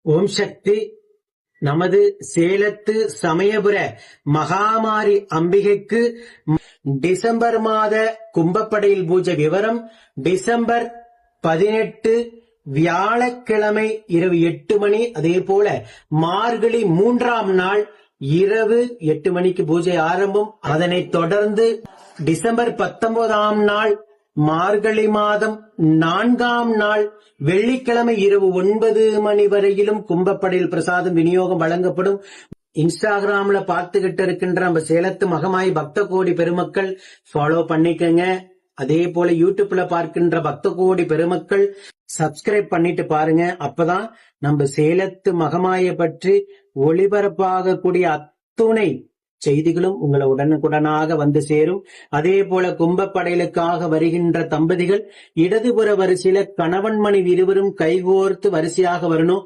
ஓம் சக்தி. நமது சேலத்து சமயபுர மகாமாரி அம்பிகைக்கு டிசம்பர் மாத கும்பப்படையில் பூஜை விவரம். டிசம்பர் 18 வியாழக்கிழமை இரவு 8 மணி. அதே போல மார்கழி 3ஆம் நாள் இரவு 8 மணிக்கு பூஜை ஆரம்பம். அதனைத் தொடர்ந்து டிசம்பர் 19ஆம் நாள் மார்கழி மாதம் 4ஆம் நாள் வெள்ளிக்கிழமை இரவு 9 மணி வரையிலும் கும்பப்படையில் பிரசாதம் விநியோகம் வழங்கப்படும். இன்ஸ்டாகிராம்ல பார்த்துக்கிட்டு இருக்கின்ற நம்ம சேலத்து மகமாய் பக்த கோடி பெருமக்கள் ஃபாலோ பண்ணிக்கங்க. அதே போல யூடியூப்ல பார்க்கின்ற பக்த கோடி பெருமக்கள் சப்ஸ்கிரைப் பண்ணிட்டு பாருங்க. அப்பதான் நம்ம சேலத்து மகமாயை பற்றி ஒளிபரப்பாகக்கூடிய அத்துணை செய்திகளும் உங்களை உடனுக்குடனாக வந்து சேரும். அதே போல கும்பப்படையலுக்காக வருகின்ற தம்பதிகள் இடதுபுற வரிசையில கணவன் மனைவி இருவரும் கைகோர்த்து வரிசையாக வரணும்.